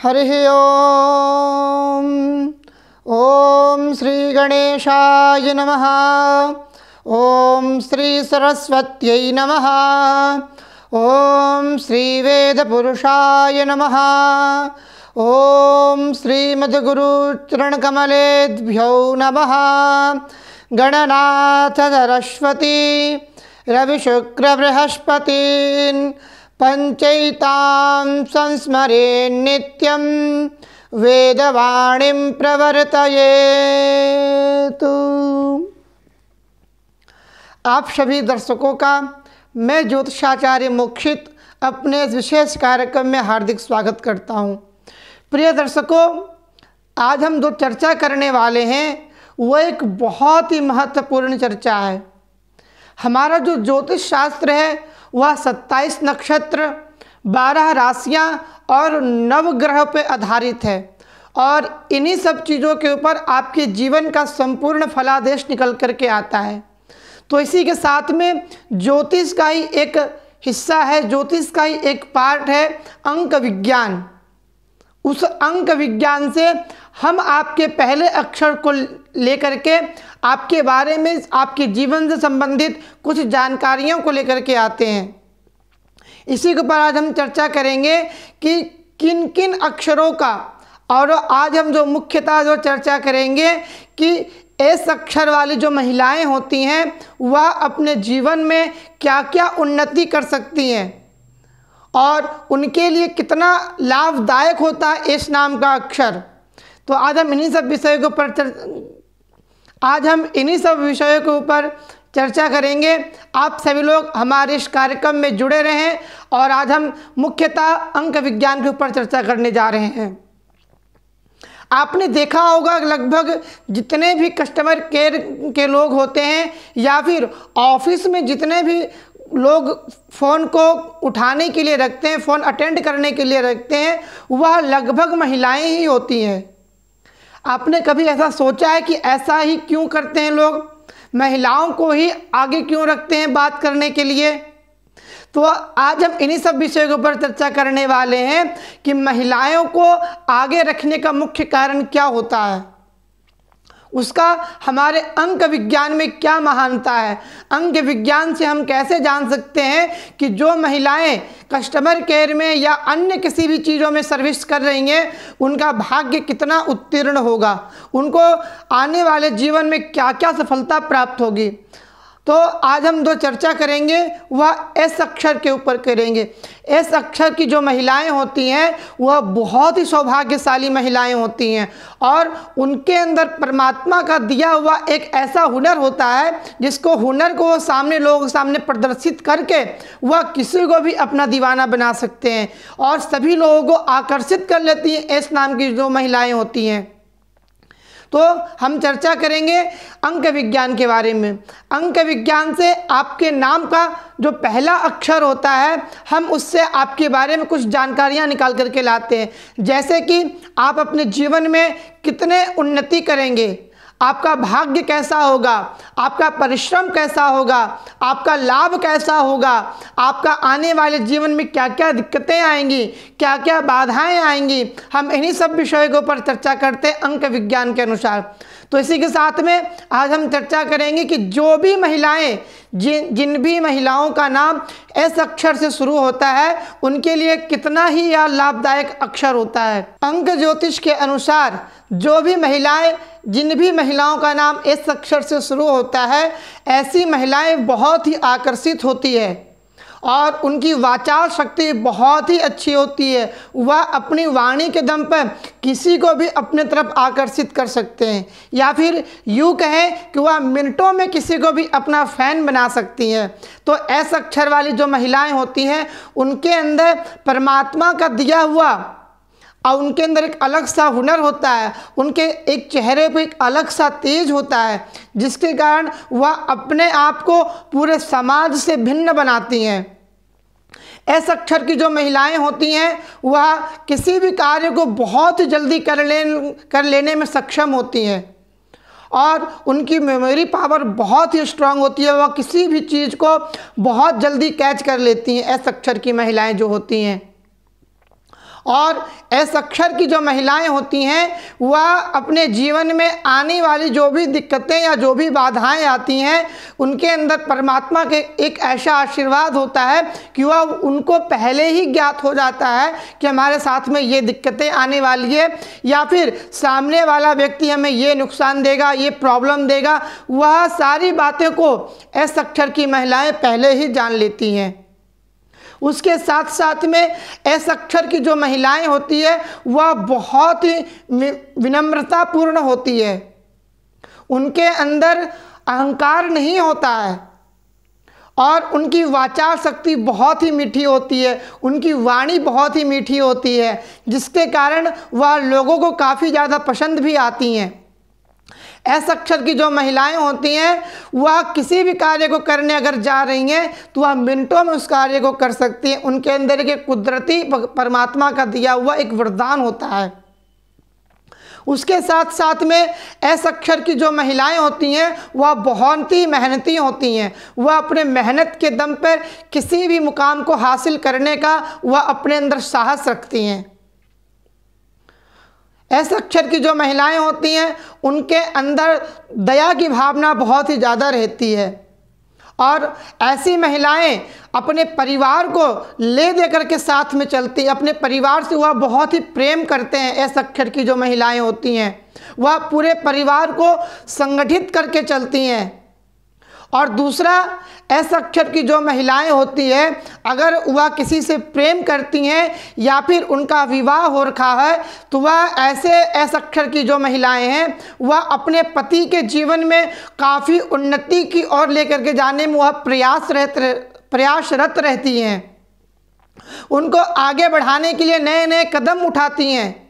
हरिः ओम। ओम श्री गणेशाय नमः। ओम श्री सरस्वत्यै नमः। ओम श्री वेदपुरुषाय नमः। ओम श्रीमद्गुरुचरणकमलेभ्यो नमः। गणनाथ सरस्वती रविशुक्रबृहस्पतीन् पंचैतां संस्मरे नित्यं वेदवाणीं प्रवर्तयेतु। आप सभी दर्शकों का मैं ज्योतिषाचार्य मोक्षित अपने इस विशेष कार्यक्रम में हार्दिक स्वागत करता हूं। प्रिय दर्शकों, आज हम जो चर्चा करने वाले हैं वो एक बहुत ही महत्वपूर्ण चर्चा है। हमारा जो ज्योतिष शास्त्र है वह 27 नक्षत्र, 12 राशियां और नवग्रह पर आधारित है और इन्हीं सब चीज़ों के ऊपर आपके जीवन का संपूर्ण फलादेश निकल करके आता है। तो इसी के साथ में ज्योतिष का ही एक हिस्सा है, ज्योतिष का ही एक पार्ट है अंक विज्ञान। उस अंक विज्ञान से हम आपके पहले अक्षर को लेकर के आपके बारे में, आपके जीवन से संबंधित कुछ जानकारियों को लेकर के आते हैं। इसी के ऊपर आज हम चर्चा करेंगे कि किन किन अक्षरों का, और आज हम जो मुख्यतः जो चर्चा करेंगे कि एस अक्षर वाली जो महिलाएं होती हैं वह अपने जीवन में क्या क्या उन्नति कर सकती हैं और उनके लिए कितना लाभदायक होता है एस नाम का अक्षर। तो आज हम इन्हीं सब विषयों के ऊपर चर्चा करेंगे। आप सभी लोग हमारे इस कार्यक्रम में जुड़े रहें और आज हम मुख्यतः अंक विज्ञान के ऊपर चर्चा करने जा रहे हैं। आपने देखा होगा लगभग जितने भी कस्टमर केयर के लोग होते हैं या फिर ऑफिस में जितने भी लोग फ़ोन को उठाने के लिए रखते हैं, फ़ोन अटेंड करने के लिए रखते हैं, वह लगभग महिलाएं ही होती हैं। आपने कभी ऐसा सोचा है कि ऐसा ही क्यों करते हैं लोग, महिलाओं को ही आगे क्यों रखते हैं बात करने के लिए? तो आज हम इन्हीं सब विषयों के ऊपर चर्चा करने वाले हैं कि महिलाओं को आगे रखने का मुख्य कारण क्या होता है, उसका हमारे अंक विज्ञान में क्या महानता है। अंक विज्ञान से हम कैसे जान सकते हैं कि जो महिलाएं कस्टमर केयर में या अन्य किसी भी चीज़ों में सर्विस कर रही हैं उनका भाग्य कितना उत्तीर्ण होगा, उनको आने वाले जीवन में क्या क्या सफलता प्राप्त होगी। तो आज हम जो चर्चा करेंगे वह एस अक्षर के ऊपर करेंगे। एस अक्षर की जो महिलाएं होती हैं वह बहुत ही सौभाग्यशाली महिलाएं होती हैं और उनके अंदर परमात्मा का दिया हुआ एक ऐसा हुनर होता है जिसको हुनर को वो सामने लोगों के सामने प्रदर्शित करके वह किसी को भी अपना दीवाना बना सकते हैं और सभी लोगों को आकर्षित कर लेती हैं एस नाम की जो महिलाएँ होती हैं। तो हम चर्चा करेंगे अंक विज्ञान के बारे में। अंक विज्ञान से आपके नाम का जो पहला अक्षर होता है हम उससे आपके बारे में कुछ जानकारियां निकाल करके लाते हैं, जैसे कि आप अपने जीवन में कितने उन्नति करेंगे, आपका भाग्य कैसा होगा, आपका परिश्रम कैसा होगा, आपका लाभ कैसा होगा, आपका आने वाले जीवन में क्या क्या दिक्कतें आएंगी, क्या क्या बाधाएं आएंगी। हम इन्हीं सब विषयों के ऊपर चर्चा करते हैं अंक विज्ञान के अनुसार। तो इसी के साथ में आज हम चर्चा करेंगे कि जो भी महिलाएं, जिन भी महिलाओं का नाम एस अक्षर से शुरू होता है उनके लिए कितना ही यह लाभदायक अक्षर होता है। अंक ज्योतिष के अनुसार जो भी महिलाएं, जिन भी महिलाओं का नाम एस अक्षर से शुरू होता है ऐसी महिलाएं बहुत ही आकर्षित होती है और उनकी वाचाल शक्ति बहुत ही अच्छी होती है। वह अपनी वाणी के दम पर किसी को भी अपने तरफ आकर्षित कर सकते हैं या फिर यूँ कहें कि वह मिनटों में किसी को भी अपना फ़ैन बना सकती हैं। तो एस अक्षर वाली जो महिलाएं होती हैं उनके अंदर परमात्मा का दिया हुआ और उनके अंदर एक अलग सा हुनर होता है, उनके एक चेहरे पर एक अलग सा तेज होता है जिसके कारण वह अपने आप को पूरे समाज से भिन्न बनाती हैं। एस अक्षर की जो महिलाएं होती हैं वह किसी भी कार्य को बहुत जल्दी कर लेने में सक्षम होती हैं और उनकी मेमोरी पावर बहुत ही स्ट्रांग होती है। वह किसी भी चीज़ को बहुत जल्दी कैच कर लेती हैं एस अक्षर की महिलाएं जो होती हैं। और एस अक्षर की जो महिलाएं होती हैं वह अपने जीवन में आने वाली जो भी दिक्कतें या जो भी बाधाएं आती हैं उनके अंदर परमात्मा के एक ऐसा आशीर्वाद होता है कि वह उनको पहले ही ज्ञात हो जाता है कि हमारे साथ में ये दिक्कतें आने वाली है या फिर सामने वाला व्यक्ति हमें ये नुकसान देगा, ये प्रॉब्लम देगा। वह सारी बातें को एस अक्षर की महिलाएं पहले ही जान लेती हैं। उसके साथ साथ में एस अक्षर की जो महिलाएं होती है वह बहुत ही विनम्रतापूर्ण होती है। उनके अंदर अहंकार नहीं होता है और उनकी वाचा शक्ति बहुत ही मीठी होती है, उनकी वाणी बहुत ही मीठी होती है, जिसके कारण वह लोगों को काफ़ी ज़्यादा पसंद भी आती हैं। एस अक्षर की जो महिलाएं होती हैं वह किसी भी कार्य को करने अगर जा रही हैं तो वह मिनटों में उस कार्य को कर सकती हैं। उनके अंदर एक कुदरती परमात्मा का दिया हुआ एक वरदान होता है। उसके साथ साथ में एस अक्षर की जो महिलाएं होती हैं वह बहुत ही मेहनती होती हैं। वह अपने मेहनत के दम पर किसी भी मुकाम को हासिल करने का वह अपने अंदर साहस रखती हैं। एस अक्षर की जो महिलाएं होती हैं उनके अंदर दया की भावना बहुत ही ज़्यादा रहती है और ऐसी महिलाएं अपने परिवार को ले दे करके साथ में चलती हैं। अपने परिवार से वह बहुत ही प्रेम करते हैं। एस अक्षर की जो महिलाएं होती हैं वह पूरे परिवार को संगठित करके चलती हैं। और दूसरा, एस अक्षर की जो महिलाएं होती है अगर वह किसी से प्रेम करती हैं या फिर उनका विवाह हो रखा है तो वह ऐसे एस अक्षर की जो महिलाएं हैं वह अपने पति के जीवन में काफ़ी उन्नति की ओर लेकर के जाने में वह प्रयासरत रहती हैं। उनको आगे बढ़ाने के लिए नए नए कदम उठाती हैं।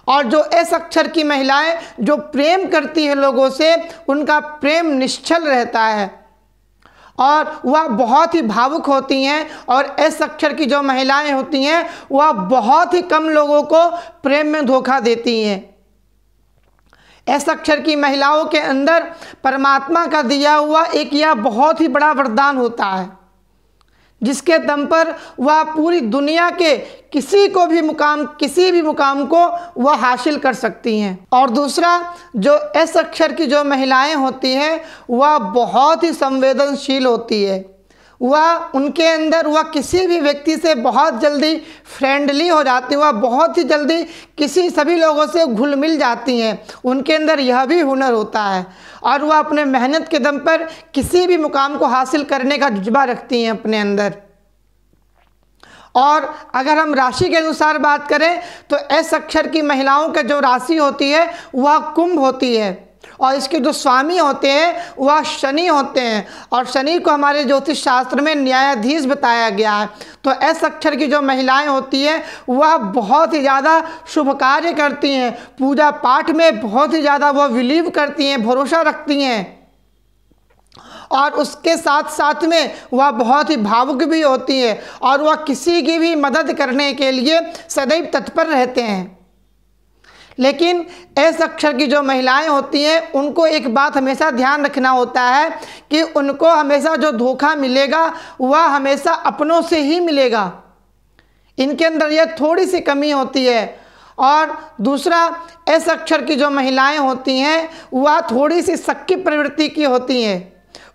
और जो एस अक्षर की महिलाएं जो प्रेम करती है लोगों से, उनका प्रेम निश्चल रहता है और वह बहुत ही भावुक होती हैं। और एस अक्षर की जो महिलाएं होती हैं वह बहुत ही कम लोगों को प्रेम में धोखा देती हैं। एस अक्षर की महिलाओं के अंदर परमात्मा का दिया हुआ एक यह बहुत ही बड़ा वरदान होता है जिसके दम पर वह पूरी दुनिया के किसी भी मुकाम को वह हासिल कर सकती हैं। और दूसरा, जो एस अक्षर की जो महिलाएं होती हैं वह बहुत ही संवेदनशील होती है। वह उनके अंदर वह किसी भी व्यक्ति से बहुत जल्दी फ्रेंडली हो जाती हैं। वह बहुत ही जल्दी सभी लोगों से घुल मिल जाती हैं। उनके अंदर यह भी हुनर होता है और वह अपने मेहनत के दम पर किसी भी मुकाम को हासिल करने का जज्बा रखती हैं अपने अंदर। और अगर हम राशि के अनुसार बात करें तो एस अक्षर की महिलाओं की जो राशि होती है वह कुंभ होती है और इसके जो स्वामी होते हैं वह शनि होते हैं। और शनि को हमारे ज्योतिष शास्त्र में न्यायाधीश बताया गया है। तो एस अक्षर की जो महिलाएं होती हैं वह बहुत ही ज़्यादा शुभ कार्य करती हैं, पूजा पाठ में बहुत ही ज़्यादा वह बिलीव करती हैं, भरोसा रखती हैं। और उसके साथ साथ में वह बहुत ही भावुक भी होती है और वह किसी की भी मदद करने के लिए सदैव तत्पर रहते हैं। लेकिन एस अक्षर की जो महिलाएं होती हैं उनको एक बात हमेशा ध्यान रखना होता है कि उनको हमेशा जो धोखा मिलेगा वह हमेशा अपनों से ही मिलेगा। इनके अंदर यह थोड़ी सी कमी होती है। और दूसरा, एस अक्षर की जो महिलाएं होती हैं वह थोड़ी सी शक की प्रवृत्ति की होती हैं।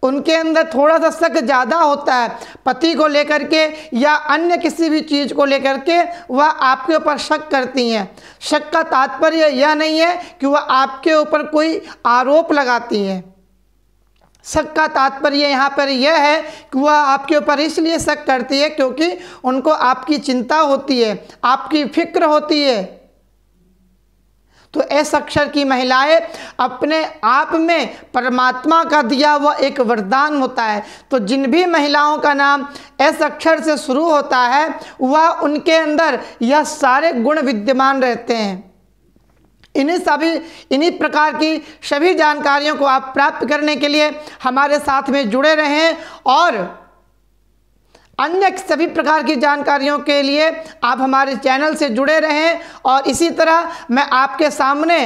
उनके अंदर थोड़ा सा शक ज़्यादा होता है पति को लेकर के या अन्य किसी भी चीज़ को लेकर के वह आपके ऊपर शक करती हैं। शक का तात्पर्य यह नहीं है कि वह आपके ऊपर कोई आरोप लगाती हैं। शक का तात्पर्य यहाँ पर यह है कि वह आपके ऊपर इसलिए शक करती है क्योंकि उनको आपकी चिंता होती है, आपकी फिक्र होती है। तो एस अक्षर की महिलाएं अपने आप में परमात्मा का दिया हुआ एक वरदान होता है। तो जिन भी महिलाओं का नाम एस अक्षर से शुरू होता है वह उनके अंदर यह सारे गुण विद्यमान रहते हैं। इन्हीं प्रकार की सभी जानकारियों को आप प्राप्त करने के लिए हमारे साथ में जुड़े रहें और अन्य सभी प्रकार की जानकारियों के लिए आप हमारे चैनल से जुड़े रहें। और इसी तरह मैं आपके सामने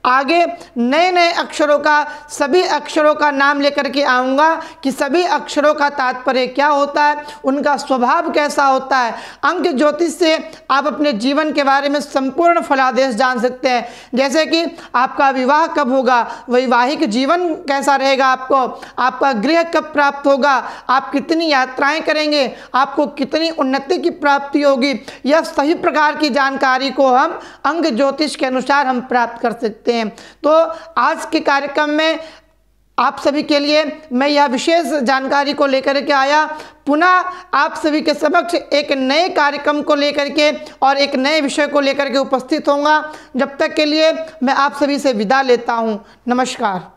आगे नए नए अक्षरों का, सभी अक्षरों का नाम लेकर के आऊँगा कि सभी अक्षरों का तात्पर्य क्या होता है, उनका स्वभाव कैसा होता है। अंक ज्योतिष से आप अपने जीवन के बारे में संपूर्ण फलादेश जान सकते हैं, जैसे कि आपका विवाह कब होगा, वैवाहिक जीवन कैसा रहेगा, आपका गृह कब प्राप्त होगा, आप कितनी यात्राएं करेंगे, आपको कितनी उन्नति की प्राप्ति होगी। यह सभी प्रकार की जानकारी को हम अंक ज्योतिष के अनुसार हम प्राप्त कर सकते हैं। तो आज के कार्यक्रम में आप सभी के लिए मैं यह विशेष जानकारी को लेकर के आया। पुनः आप सभी के समक्ष एक नए कार्यक्रम को लेकर के और एक नए विषय को लेकर के उपस्थित होऊंगा। जब तक के लिए मैं आप सभी से विदा लेता हूं। नमस्कार।